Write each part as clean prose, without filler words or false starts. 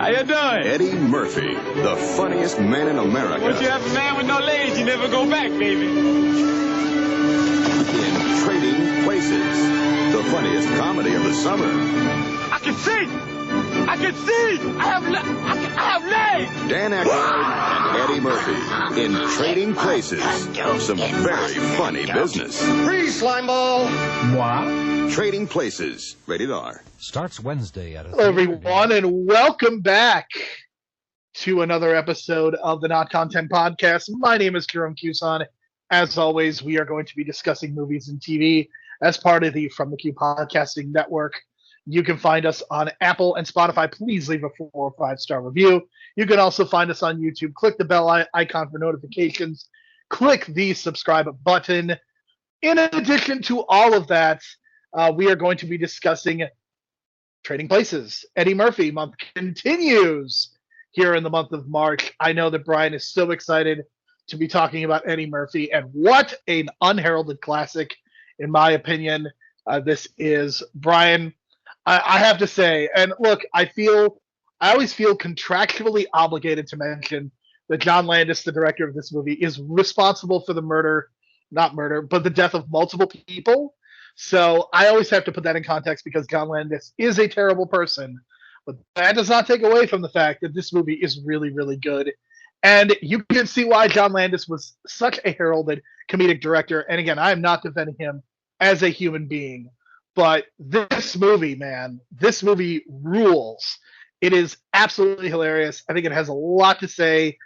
How you doing? Eddie Murphy, the funniest man in America. Once you have a man with no legs, you never go back, baby. In Trading Places, the funniest comedy of the summer. I can see! I can see! I have legs! Dan Aykroyd and Eddie Murphy in Trading Places. Some very funny business. Freeze, slimeball! Moi? Trading Places, rated R. Starts Wednesday at a Hello, everyone, and welcome back to another episode of the Not Content Podcast. My name is Jerome Cuson. As always, we are going to be discussing movies and TV as part of the From the Q Podcasting Network. You can find us on Apple and Spotify. Please leave a 4 or 5-star review. You can also find us on YouTube. Click the bell icon for notifications. Click the subscribe button. In addition to all of that, we are going to be discussing Trading Places. Eddie Murphy month continues here in the month of March. I know that Brian is so excited to be talking about Eddie Murphy, and what an unheralded classic, in my opinion, this is. Brian, I have to say, and look, I always feel contractually obligated to mention that John Landis, the director of this movie, is responsible for the but the death of multiple people. So I always have to put that in context because John Landis is a terrible person. But that does not take away from the fact that this movie is really, really good. And you can see why John Landis was such a heralded comedic director. And again, I am not defending him as a human being. But this movie, man, this movie rules. It is absolutely hilarious. I think it has a lot to say.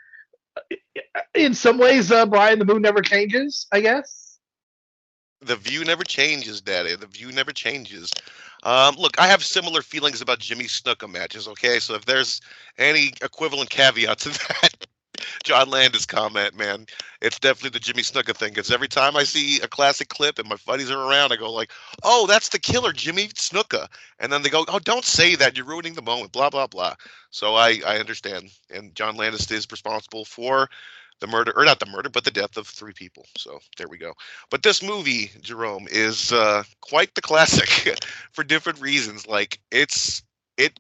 In some ways, Brian, the moon never changes, I guess. The view never changes, Daddy. The view never changes. Look, I have similar feelings about Jimmy Snuka matches, okay? So if there's any equivalent caveat to that John Landis comment, man, it's definitely the Jimmy Snuka thing. Because every time I see a classic clip and my buddies are around, I go like, oh, that's the killer, Jimmy Snuka. And then they go, oh, don't say that. You're ruining the moment, blah, blah, blah. So I understand. And John Landis is responsible for the murder, or not the murder, but the death of 3 people. So there we go. But this movie, Jerome, is quite the classic for different reasons. Like, it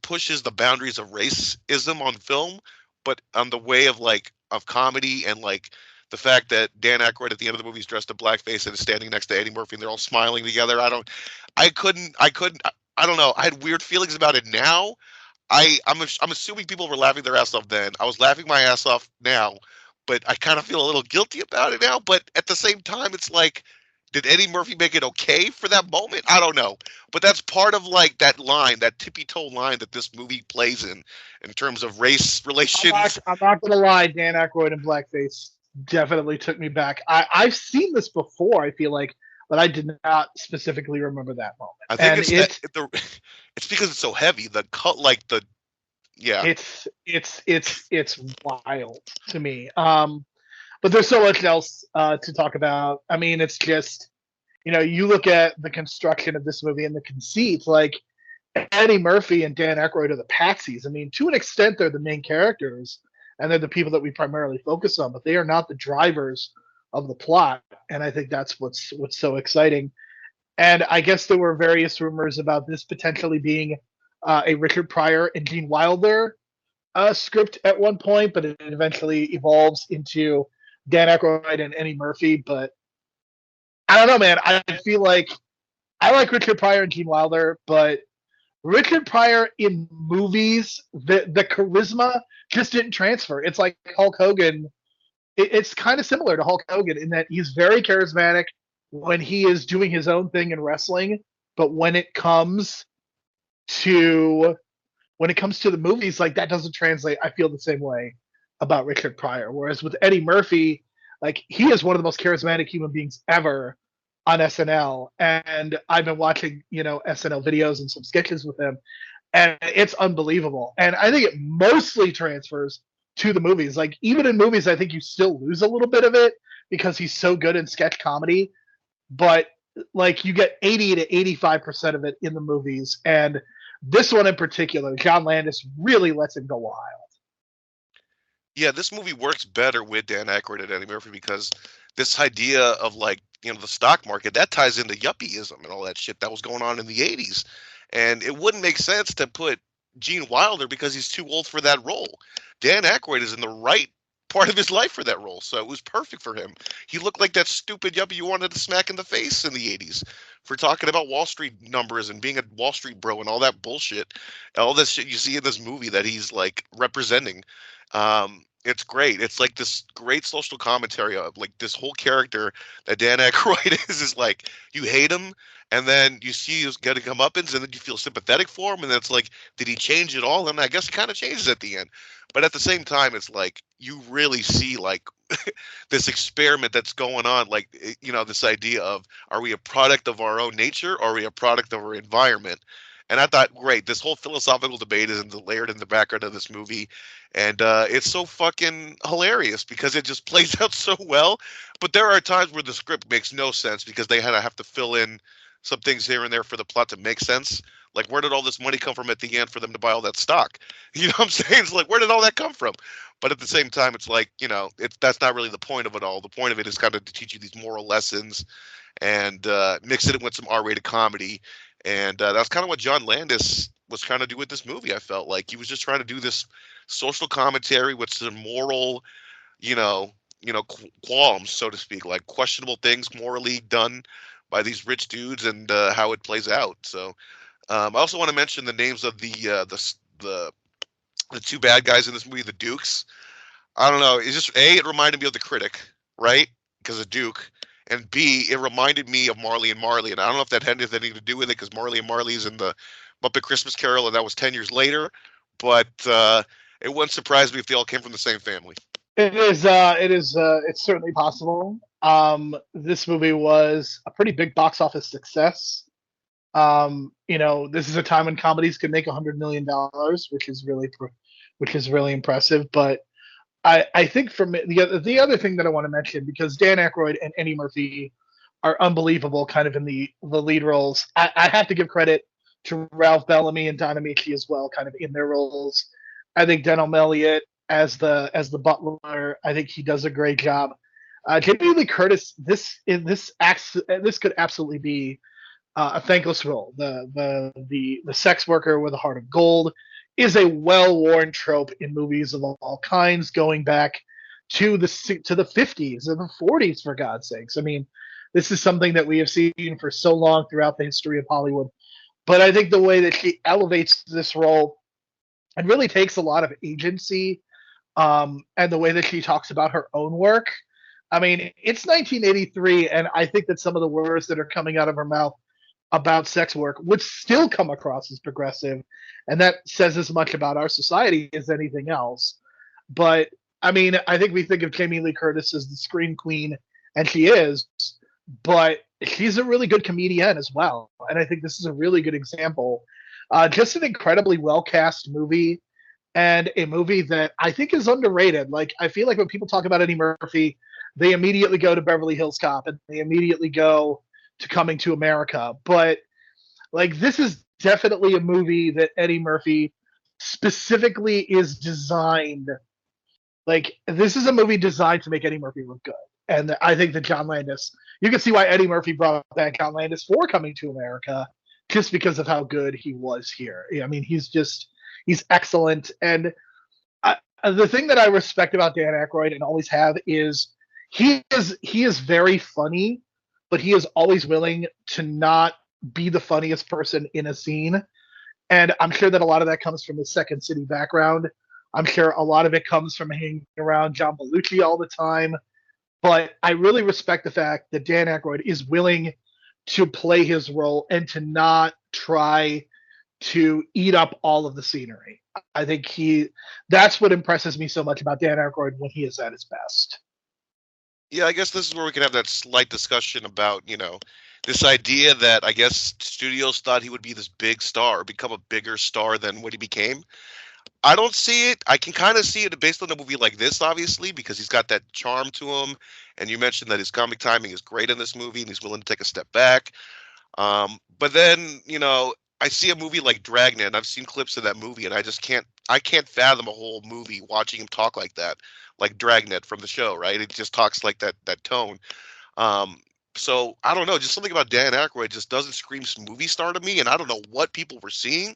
pushes the boundaries of racism on film, but on the way of comedy, and like the fact that Dan Aykroyd at the end of the movie is dressed in blackface and is standing next to Eddie Murphy and they're all smiling together. I don't know. I had weird feelings about it now. I'm assuming people were laughing their ass off then. I was laughing my ass off now, but I kind of feel a little guilty about it now. But at the same time, it's like, did Eddie Murphy make it okay for that moment? I don't know. But that's part of like that line, that tippy-toe line that this movie plays in terms of race relations. I'm not going to lie, Dan Aykroyd in blackface definitely took me back. I've seen this before, I feel like, but I did not specifically remember that moment. I think it's because it's so heavy. The cut, like the, yeah. It's wild to me. But there's so much else to talk about. I mean, it's just, you look at the construction of this movie and the conceit, like Eddie Murphy and Dan Aykroyd are the patsies. I mean, to an extent, they're the main characters and they're the people that we primarily focus on, but they are not the drivers of the plot. And I think that's what's so exciting. And I guess there were various rumors about this potentially being a Richard Pryor and Gene Wilder script at one point, but it eventually evolves into Dan Aykroyd and Eddie Murphy. But I don't know, man. I feel like I like Richard Pryor and Gene Wilder, but Richard Pryor in movies, the charisma just didn't transfer. It's like Hulk Hogan. It's kind of similar to Hulk Hogan in that he's very charismatic when he is doing his own thing in wrestling, but when it comes to the movies, like, that doesn't translate. I feel the same way about Richard Pryor. Whereas with Eddie Murphy, like, he is one of the most charismatic human beings ever on SNL. And I've been watching, SNL videos and some sketches with him, and it's unbelievable. And I think it mostly transfers to the movies. Like, even in movies, I think you still lose a little bit of it because he's so good in sketch comedy. But like, you get 80 to 85% of it in the movies. And this one in particular, John Landis really lets it go wild. Yeah, this movie works better with Dan Aykroyd and Eddie Murphy because this idea of, like, the stock market, that ties into yuppieism and all that shit that was going on in the 80s. And it wouldn't make sense to put Gene Wilder because he's too old for that role. Dan Aykroyd is in the right part of his life for that role, so it was perfect for him. He looked like that stupid yuppie you wanted to smack in the face in the 80s for talking about Wall Street numbers and being a Wall Street bro and all that bullshit. All this shit you see in this movie that he's like representing. It's great. It's like this great social commentary of like this whole character that Dan Aykroyd is like you hate him, and then you see he's getting comeuppance, and then you feel sympathetic for him, and then it's like, did he change at all? And I guess he kind of changes at the end. But at the same time, it's like you really see like this experiment that's going on, like this idea of, are we a product of our own nature, or are we a product of our environment? And I thought, great, this whole philosophical debate is layered in the background of this movie, and it's so fucking hilarious because it just plays out so well. But there are times where the script makes no sense because they have to fill in some things here and there for the plot to make sense. Like, where did all this money come from at the end for them to buy all that stock? You know what I'm saying? It's like, where did all that come from? But at the same time, it's like, that's not really the point of it all. The point of it is kind of to teach you these moral lessons and mix it in with some R-rated comedy. And that's kind of what John Landis was trying to do with this movie. I felt like he was just trying to do this social commentary with some moral, qualms, so to speak, like questionable things morally done by these rich dudes and how it plays out. So I also want to mention the names of the two bad guys in this movie, the Dukes. I don't know. It's just it reminded me of The Critic, right? Because of Duke. And B, it reminded me of Marley and Marley. And I don't know if that had anything to do with it because Marley and Marley is in the Muppet Christmas Carol, and that was 10 years later. But it wouldn't surprise me if they all came from the same family. It's certainly possible. This movie was a pretty big box office success. This is a time when comedies can make $100 million, which is really impressive. But I think for me, the other thing that I want to mention, because Dan Aykroyd and Eddie Murphy are unbelievable kind of in the lead roles. I have to give credit to Ralph Bellamy and Don Amici as well, kind of in their roles. I think Denholm Elliott as the butler, I think he does a great job. Jamie Lee Curtis, this could absolutely be a thankless role. The sex worker with a heart of gold is a well-worn trope in movies of all kinds, going back to the 50s and the 40s, for God's sakes. I mean, this is something that we have seen for so long throughout the history of Hollywood. But I think the way that she elevates this role and really takes a lot of agency, and the way that she talks about her own work. I mean, it's 1983, and I think that some of the words that are coming out of her mouth about sex work would still come across as progressive, and that says as much about our society as anything else. But I mean, I think we think of Jamie Lee Curtis as the scream queen, and she is, but she's a really good comedian as well. And I think this is a really good example. Just an incredibly well cast movie, and a movie that I think is underrated. Like, I feel like when people talk about Eddie Murphy, they immediately go to Beverly Hills Cop and they immediately go to Coming to America. But like, this is definitely a movie that Eddie Murphy specifically is designed. Like, this is a movie designed to make Eddie Murphy look good. And I think that John Landis, you can see why Eddie Murphy brought back John Landis for Coming to America, just because of how good he was here. I mean, he's excellent. And the thing that I respect about Dan Aykroyd and always have is he is very funny, but he is always willing to not be the funniest person in a scene. And I'm sure that a lot of that comes from his Second City background. I'm sure a lot of it comes from hanging around John Belushi all the time. But I really respect the fact that Dan Aykroyd is willing to play his role and to not try to eat up all of the scenery. I think that's what impresses me so much about Dan Aykroyd when he is at his best. Yeah, I guess this is where we can have that slight discussion about, this idea that I guess studios thought he would be this big star, become a bigger star than what he became. I don't see it. I can kind of see it based on a movie like this, obviously, because he's got that charm to him. And you mentioned that his comic timing is great in this movie and he's willing to take a step back. But then, I see a movie like Dragnet, and I've seen clips of that movie, and I can't fathom a whole movie watching him talk like that, like Dragnet from the show, right? It just talks like that tone. So I don't know, just something about Dan Aykroyd just doesn't scream movie star to me, and I don't know what people were seeing,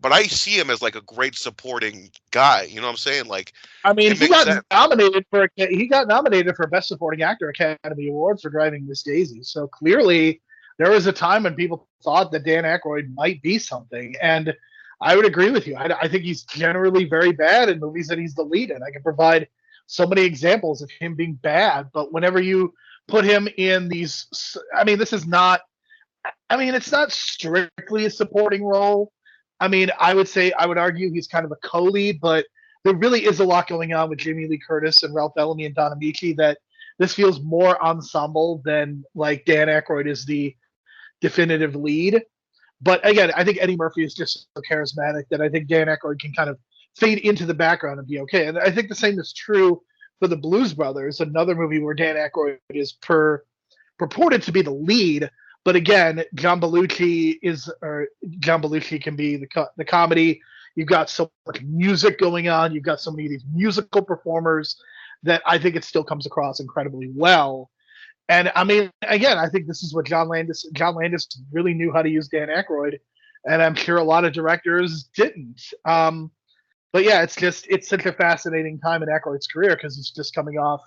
but I see him as like a great supporting guy. You know what I'm saying? Like, I mean, it makes sense. he got nominated for Best Supporting Actor Academy Award for Driving Miss Daisy. So clearly, there was a time when people thought that Dan Aykroyd might be something, and I would agree with you. I think he's generally very bad in movies that he's the lead in. I can provide so many examples of him being bad, but whenever you put him in these, I mean, this is not. I mean, it's not strictly a supporting role. I mean, I would argue he's kind of a co-lead, but there really is a lot going on with Jamie Lee Curtis and Ralph Bellamy and Don Amici that this feels more ensemble than like Dan Aykroyd is the definitive lead. But again, I think Eddie Murphy is just so charismatic that I think Dan Aykroyd can kind of fade into the background and be okay. And I think the same is true for the Blues Brothers, another movie where Dan Aykroyd is purported to be the lead. But again, John Belushi can be the comedy. You've got so much music going on. You've got so many of these musical performers that I think it still comes across incredibly well. And I mean, again, I think this is what John Landis really knew how to use Dan Aykroyd, and I'm sure a lot of directors didn't. But yeah, it's such a fascinating time in Aykroyd's career because he's just coming off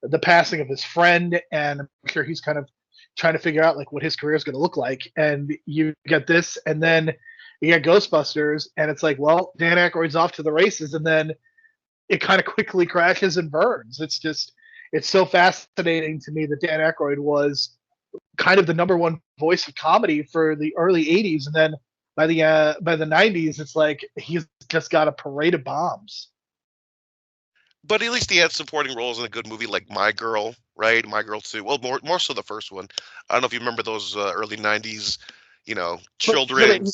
the passing of his friend, and I'm sure he's kind of trying to figure out like what his career is going to look like. And you get this, and then you get Ghostbusters, and it's like, well, Dan Aykroyd's off to the races, and then it kind of quickly crashes and burns. It's so fascinating to me that Dan Aykroyd was kind of the number one voice of comedy for the early '80s, and then by the '90s, it's like he's just got a parade of bombs. But at least he had supporting roles in a good movie like My Girl, right? My Girl 2. Well, more so the first one. I don't know if you remember those early '90s, children.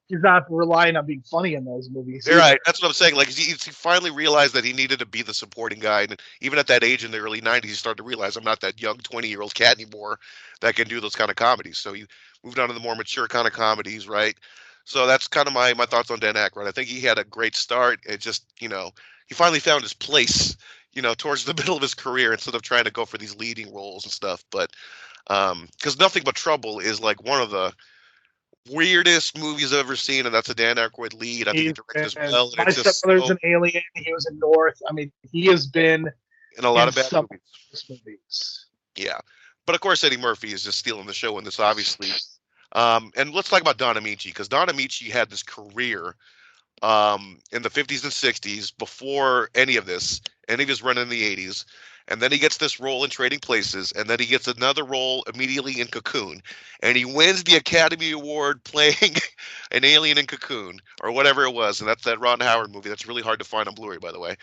He's not relying on being funny in those movies. You're right. That's what I'm saying. Like he finally realized that he needed to be the supporting guy, and even at that age in the early '90s, he started to realize I'm not that young 20-year-old cat anymore that can do those kind of comedies. So he moved on to the more mature kind of comedies, right? So that's kind of my thoughts on Dan Aykroyd. I think he had a great start. It just he finally found his place, towards the middle of his career instead of trying to go for these leading roles and stuff. But because Nothing But Trouble is like one of the weirdest movies I've ever seen, and that's a Dan Aykroyd lead. I think he directed as well. My Stepbrother's an Alien. He was in North. I mean, he has been in a lot of bad movies. Yeah, but of course Eddie Murphy is just stealing the show in this, obviously. And let's talk about Don Amici, because Don Amici had this career in the 50s and 60s before any of this, and he was running in the 80s. And then he gets this role in Trading Places, and then he gets another role immediately in Cocoon. And he wins the Academy Award playing an alien in Cocoon, or whatever it was. And that's that Ron Howard movie. That's really hard to find on Blu-ray, by the way.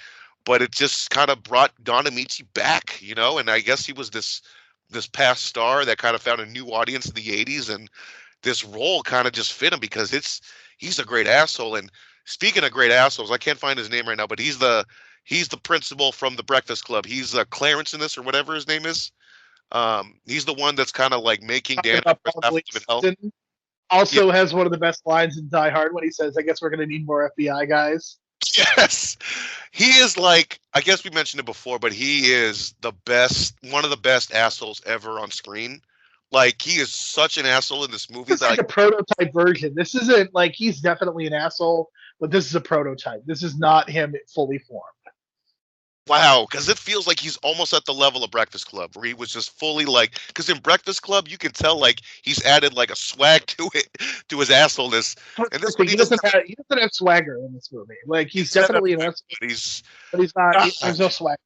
But it just kind of brought Don Amici back, and I guess he was this past star that kind of found a new audience in the 80s, and this role kind of just fit him because he's a great asshole. And speaking of great assholes, I can't find his name right now, but he's the principal from the Breakfast Club. He's Clarence in this, or whatever his name is. He's the one that's kind of like making Dan help. Also has one of the best lines in Die Hard when he says, "I guess we're going to need more FBI guys." Yes, he is like, I guess we mentioned it before, but he is one of the best assholes ever on screen. Like, he is such an asshole in this movie. It's like a prototype version. This isn't like, he's definitely an asshole, but this is a prototype. This is not him fully formed. Wow, because it feels like he's almost at the level of Breakfast Club, where he was just fully like, because in Breakfast Club you can tell like he's added like a swag to it, to his assholeness. And this he doesn't have swagger in this movie. Like, he's definitely an asshole, but he's not. There's no swagger.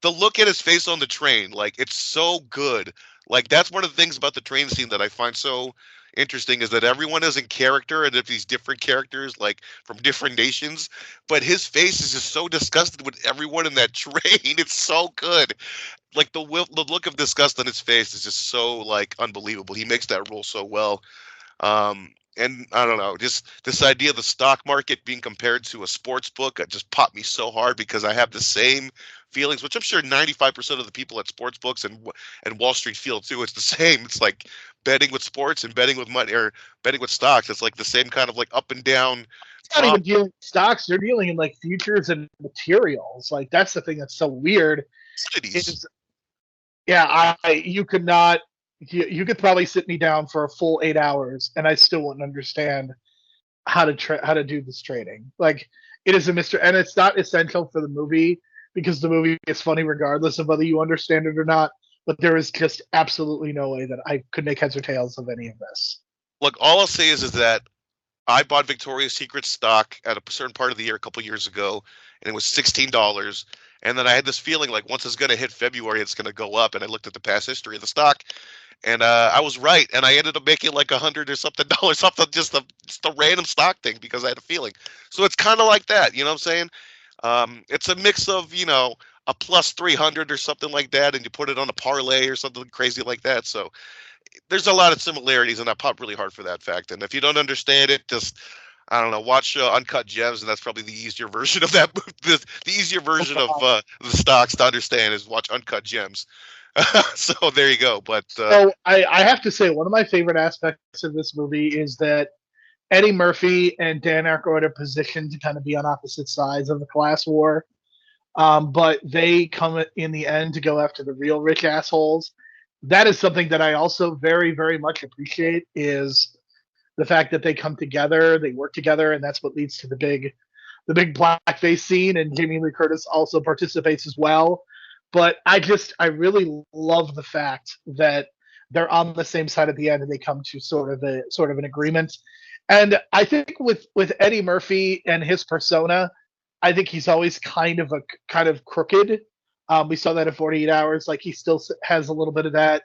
The look at his face on the train, like, it's so good. Like, that's one of the things about the train scene that I find so interesting, is that everyone is in character, and if these different characters, like, from different nations, but his face is just so disgusted with everyone in that train. It's so good. Like, the look of disgust on his face is just so, like, unbelievable. He makes that role so well. And I don't know, just this idea of the stock market being compared to a sports book, it just popped me so hard, because I have the same feelings, which I'm sure 95% of the people at sports books and Wall Street feel too. It's the same. It's like betting with sports and betting with money, or betting with stocks. It's like the same kind of like up and down. It's not even dealing with stocks. They're dealing in like futures and materials. Like, that's the thing that's so weird. You could not. You could probably sit me down for a full 8 hours, and I still wouldn't understand how to do this trading. Like, it is a mystery, and it's not essential for the movie because the movie is funny regardless of whether you understand it or not. But there is just absolutely no way that I could make heads or tails of any of this. Look, all I'll say is that I bought Victoria's Secret stock at a certain part of the year a couple years ago, and it was $16. And then I had this feeling like once it's going to hit February, it's going to go up. And I looked at the past history of the stock, and I was right. And I ended up making like $100 or something dollars off of just a random stock thing because I had a feeling. So it's kind of like that, you know what I'm saying? It's a mix of, a plus 300 or something like that, and you put it on a parlay or something crazy like that. So there's a lot of similarities, and I pop really hard for that fact. And if you don't understand it, just I don't know, watch Uncut Gems, and that's probably the easier version of that. The easier version of the stocks to understand is watch Uncut Gems. So there you go. But so I have to say, one of my favorite aspects of this movie is that Eddie Murphy and Dan Aykroyd are positioned to kind of be on opposite sides of the class war, but they come in the end to go after the real rich assholes. That is something that I also very, very much appreciate, is the fact that they come together, they work together, and that's what leads to the big blackface scene. And Jamie Lee Curtis also participates as well. But I really love the fact that they're on the same side at the end, and they come to sort of an agreement. And I think with Eddie Murphy and his persona, I think he's always kind of crooked. We saw that in 48 Hours. Like, he still has a little bit of that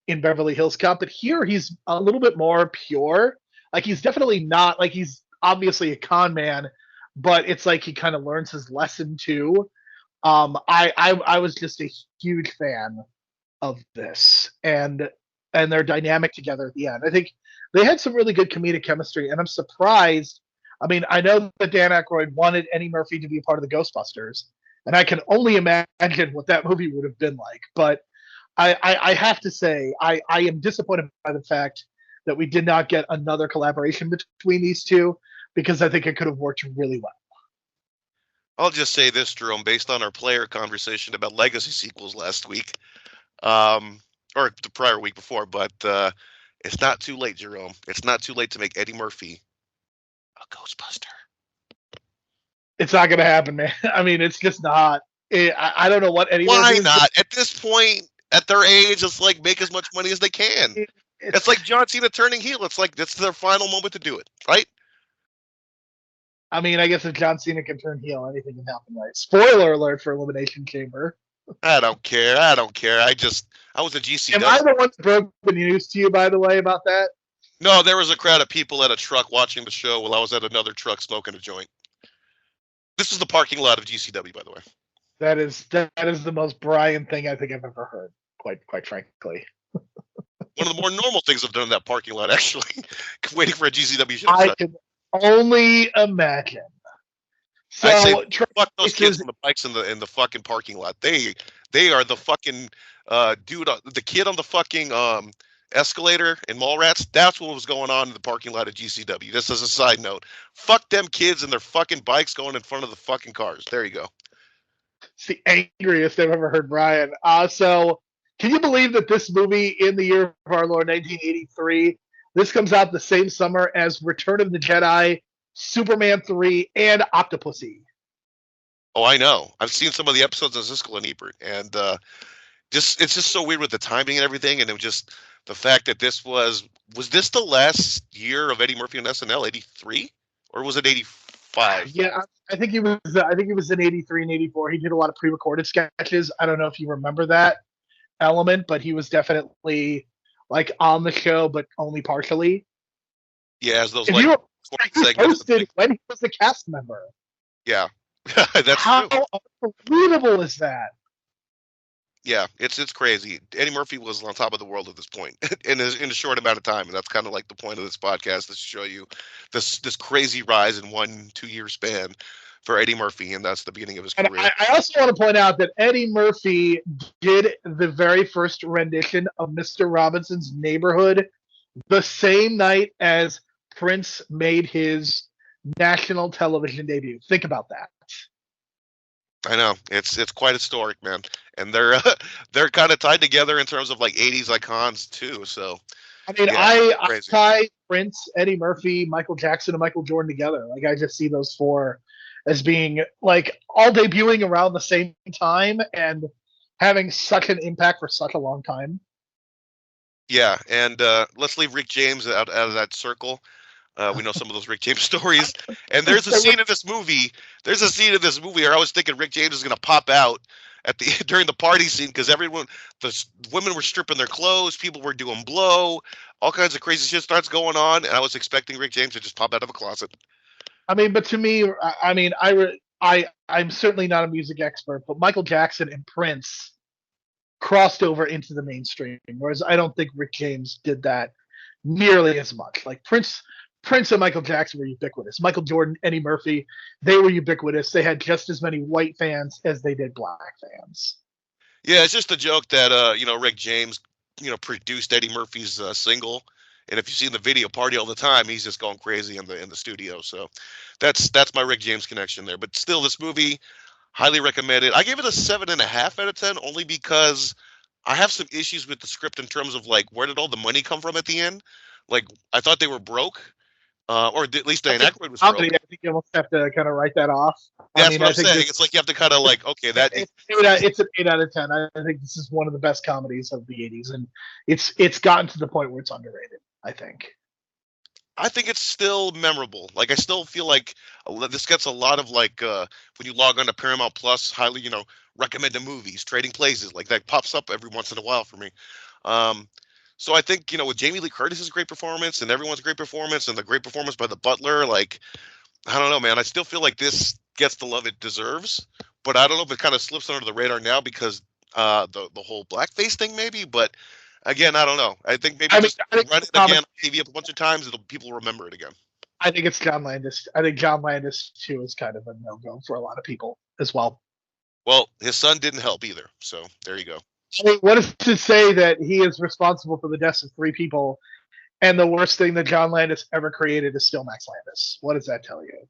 in Beverly Hills Cop, but here he's a little bit more pure. Like, he's definitely not, like, he's obviously a con man, but it's like he kind of learns his lesson too. I was just a huge fan of this, and their dynamic together at the end. I think they had some really good comedic chemistry, and I'm surprised. I mean, I know that Dan Aykroyd wanted Eddie Murphy to be a part of the Ghostbusters, and I can only imagine what that movie would have been like. But I have to say, I am disappointed by the fact that we did not get another collaboration between these two, because I think it could have worked really well. I'll just say this, Jerome, based on our player conversation about legacy sequels last week, or the prior week before, but it's not too late, Jerome. It's not too late to make Eddie Murphy a Ghostbuster. It's not going to happen, man. I mean, it's just not. I don't know what Eddie Why Murphy not? At this point, at their age, it's like make as much money as they can. It's like John Cena turning heel. It's like it's their final moment to do it, right? I mean, I guess if John Cena can turn heel, anything can happen, right? Spoiler alert for Elimination Chamber. I don't care. I was a GCW. Am I the one that broke the news to you, by the way, about that? No, there was a crowd of people at a truck watching the show while I was at another truck smoking a joint. This was the parking lot of GCW, by the way. That is the most Brian thing I think I've ever heard, quite frankly. One of the more normal things I've done in that parking lot, actually. Waiting for a GCW show. I can only imagine. So, I say, fuck those kids on the bikes in the fucking parking lot. They are the fucking dude, the kid on the fucking escalator in Mallrats. That's what was going on in the parking lot of GCW. Just as a side note, fuck them kids and their fucking bikes going in front of the fucking cars. There you go. It's the angriest I've ever heard Brian. So, can you believe that this movie, in the year of our Lord 1983, this comes out the same summer as Return of the Jedi, Superman 3, and Octopussy? Oh, I know. I've seen some of the episodes of Siskel and Ebert, and it's just so weird with the timing and everything, and it was just the fact that this was this the last year of Eddie Murphy on SNL, 83, or was it 85? Yeah, I think he was. I think he was in 83 and 84. He did a lot of pre-recorded sketches. I don't know if you remember that element, but he was definitely like on the show, but only partially. Yeah, as those if like you segments. Hosted when he was a cast member. Yeah, that's How true. unbelievable is that? Yeah, it's crazy. Eddie Murphy was on top of the world at this point in a short amount of time, and that's kind of like the point of this podcast, is to show you this crazy rise in 1-2 year span for Eddie Murphy, and that's the beginning of his And career. I also want to point out that Eddie Murphy did the very first rendition of Mr. Robinson's Neighborhood the same night as Prince made his national television debut. Think about that. I know, it's quite historic, man, and they're kind of tied together in terms of like 80s icons too. So I mean, Yeah, I crazy. tie Prince, Eddie Murphy, Michael Jackson, and Michael Jordan together. Like I just see those four as being like all debuting around the same time and having such an impact for such a long time. Yeah, and let's leave Rick James out of that circle. We know some of those Rick James stories, and there's a scene in this movie. There's a scene in this movie where I was thinking Rick James is gonna pop out at the during the party scene because women were stripping their clothes, people were doing blow, all kinds of crazy shit starts going on, and I was expecting Rick James to just pop out of a closet. I mean, but to me, I mean, I'm certainly not a music expert, but Michael Jackson and Prince crossed over into the mainstream, whereas I don't think Rick James did that nearly as much. Like Prince and Michael Jackson were ubiquitous. Michael Jordan, Eddie Murphy, they were ubiquitous. They had just as many white fans as they did black fans. Yeah, it's just a joke that Rick James produced Eddie Murphy's single, and if you see the video party all the time, he's just going crazy in the studio. So that's my Rick James connection there. But still, this movie highly recommended. I gave it a 7.5 out of 10 only because I have some issues with the script in terms of like where did all the money come from at the end? Like I thought they were broke, or at least Dan Aykroyd was broke. I think you almost have to kind of write that off. That's what I'm saying. It's like you have to kind of like, okay, that it's an 8 out of 10. I think this is one of the best comedies of the '80s, and it's gotten to the point where it's underrated. I think it's still memorable. Like I still feel like this gets a lot of like when you log on to Paramount Plus, highly recommended movies, Trading Places, like that pops up every once in a while for me. So I think with Jamie Lee Curtis's great performance and everyone's great performance and the great performance by the Butler, like I don't know, man. I still feel like this gets the love it deserves, but I don't know if it kind of slips under the radar now because the whole blackface thing maybe. But again, I don't know. I think maybe just run it again on TV a bunch of times, people will remember it again. I think it's John Landis. I think John Landis too is kind of a no-go for a lot of people as well. Well, his son didn't help either, so there you go. I mean, what is to say that he is responsible for the deaths of 3 people, and the worst thing that John Landis ever created is still Max Landis? What does that tell you?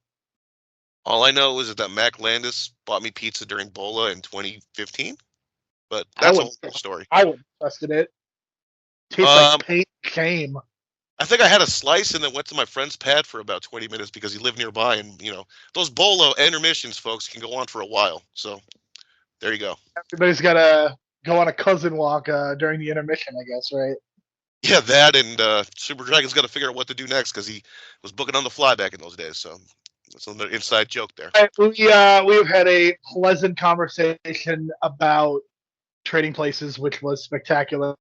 All I know is that Mac Landis bought me pizza during Bola in 2015, but that's a whole story. I wouldn't have trusted it. Tastes like pain and shame. I think I had a slice and then went to my friend's pad for about 20 minutes because he lived nearby, and those Bola intermissions, folks, can go on for a while. So there you go. Everybody's got to go on a cousin walk during the intermission, I guess, right? Yeah, that and Super Dragon's got to figure out what to do next because he was booking on the fly back in those days. So that's another inside joke there. We've had a pleasant conversation about Trading Places, which was spectacular.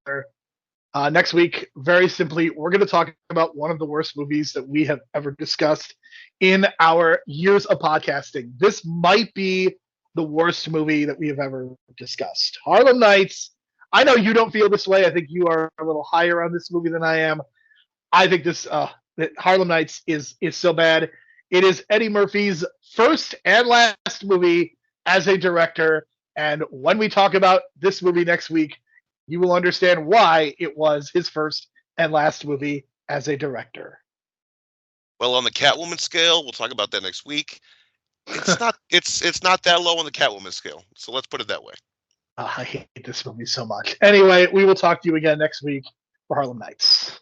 Next week, very simply, we're going to talk about one of the worst movies that we have ever discussed in our years of podcasting. This might be the worst movie that we have ever discussed. Harlem Nights. I know you don't feel this way. I think you are a little higher on this movie than I am. I think that Harlem Nights is so bad. It is Eddie Murphy's first and last movie as a director. And when we talk about this movie next week, you will understand why it was his first and last movie as a director. Well, on the Catwoman scale, we'll talk about that next week. It's not it's not that low on the Catwoman scale. So let's put it that way. I hate this movie so much. Anyway, we will talk to you again next week for Harlem Nights.